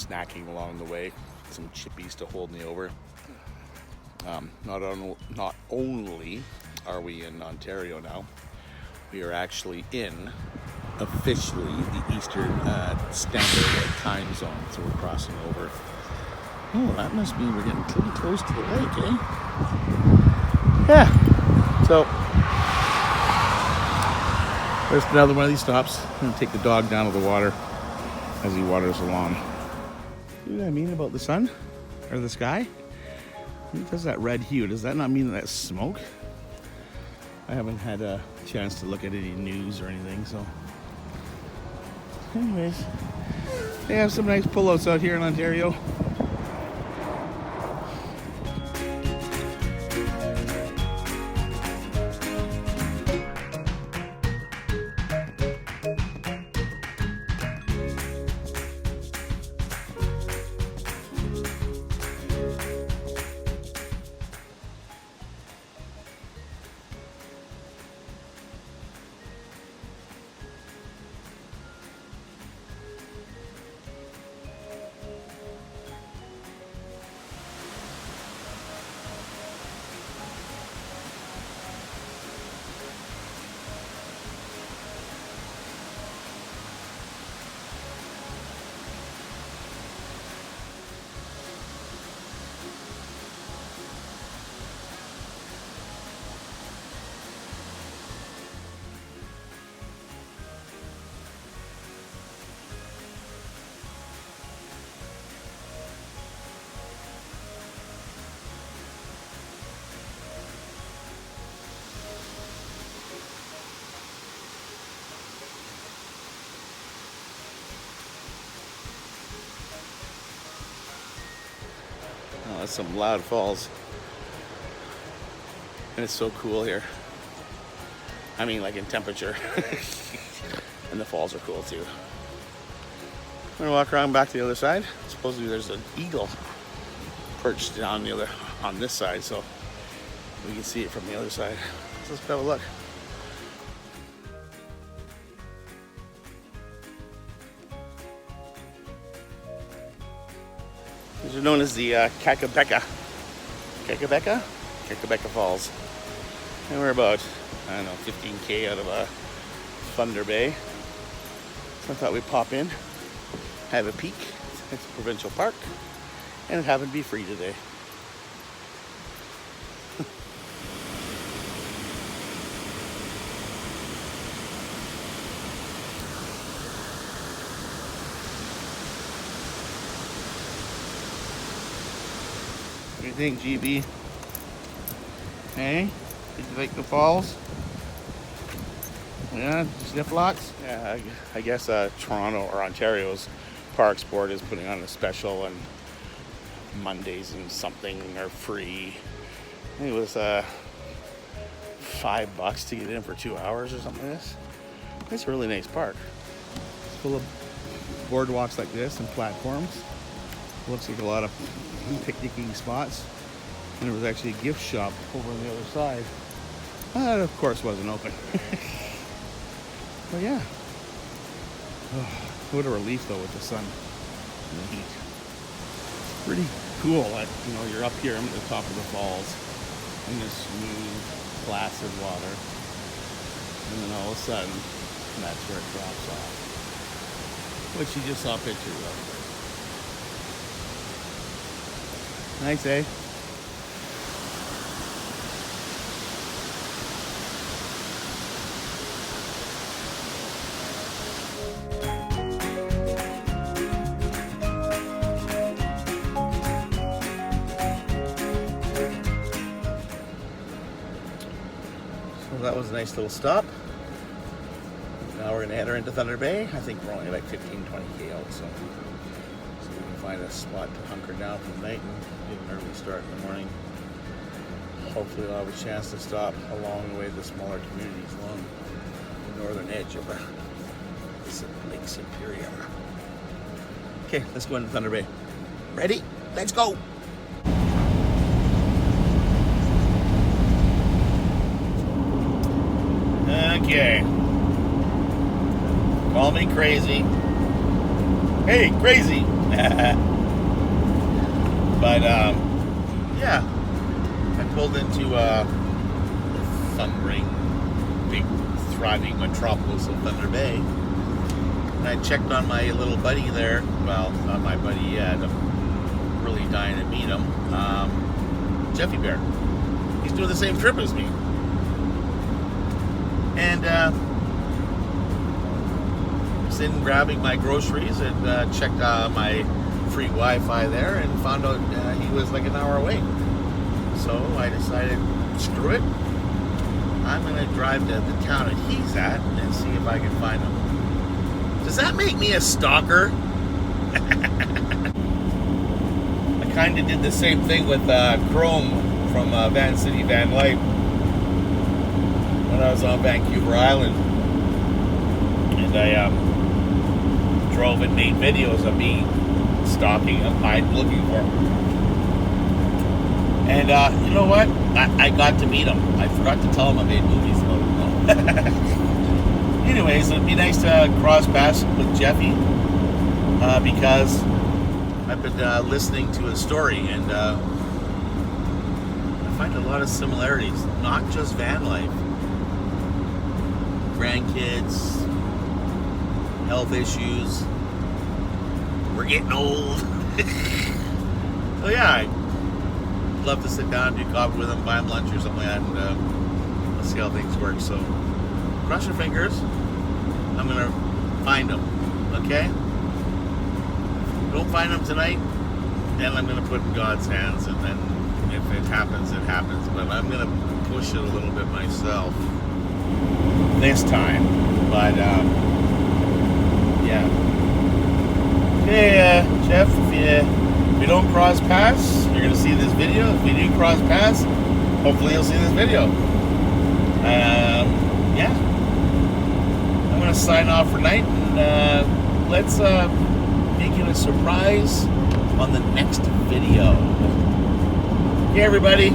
snacking along the way, some chippies to hold me over. Not only are we in Ontario now, we are actually in officially the Eastern Standard Time Zone, so we're crossing over. Oh, that must mean we're getting pretty close to the lake, eh? Yeah. So there's another one of these stops. I'm gonna take the dog down to the water as he waters along. See what I mean about the sun or the sky? It does that red hue. Does that not mean that's smoke? I haven't had a chance to look at any news or anything, so. Anyways, they have some nice pullouts out here in Ontario. Oh, that's some loud falls. And it's so cool here. I mean, like in temperature. And the falls are cool too. I'm gonna walk around back to the other side. Supposedly there's an eagle perched on this side, so we can see it from the other side. So let's have a look. These are known as the kakabeka Falls. And we're about, I don't know, 15K out of Thunder Bay. So I thought we'd pop in, have a peek. It's a provincial park, and it happened to be free today. What do you think, GB? Hey? Did you like the falls? Yeah, sniff lots? Yeah, I guess Toronto or Ontario's Parks Board is putting on a special, and Mondays and something are free. I think it was $5 to get in for 2 hours or something like this. It's a really nice park. It's full of boardwalks like this and platforms. Looks like a lot of picnicking spots. And there was actually a gift shop over on the other side. That, of course, wasn't open. But yeah. Oh, what a relief, though, with the sun and the heat. It's pretty cool that, you know, you're up here at the top of the falls in this smooth, placid water. And then all of a sudden, that's where it drops off. Which you just saw pictures of. Nice, eh? So that was a nice little stop. Now we're gonna enter into Thunder Bay. I think we're only like 15-20K out, so we can find a spot to hunker down for the night and get an early start in the morning. Hopefully we'll have a chance to stop along the way to the smaller communities along the northern edge of Lake Superior. Okay, let's go into Thunder Bay. Ready? Let's go! Okay. Call me crazy. Hey, crazy! But yeah, I pulled into a thundering, big, thriving metropolis of Thunder Bay, and I checked on my little buddy there. Well, not my buddy yet. I'm really dying to meet him. Jeffy Bear. He's doing the same trip as me, and was in grabbing my groceries and checked my free Wi-Fi there and found out he was like an hour away. So I decided, screw it, I'm gonna drive to the town that he's at and see if I can find him. Does that make me a stalker? I kind of did the same thing with Chrome from Van City Van Life when I was on Vancouver Island, and I drove and made videos of me stalking him, looking for him. And you know what? I got to meet him. I forgot to tell him I made movies about him. Anyways, it'd be nice to cross paths with Jeffy because I've been listening to his story, and I find a lot of similarities, not just van life. Grandkids, health issues, we're getting old. So yeah, I'd love to sit down and do coffee with him, buy him lunch or something like that, and let's see how things work. So cross your fingers. I'm gonna find him, okay? Don't find him tonight, then I'm gonna put it in God's hands, and then if it happens, it happens. But I'm gonna push it a little bit myself this time. But yeah. Okay, Jeff, if you don't cross paths, you're gonna see this video. If you do cross paths, hopefully you'll see this video. Yeah. I'm gonna sign off for night, and let's make it a surprise on the next video. Okay, everybody.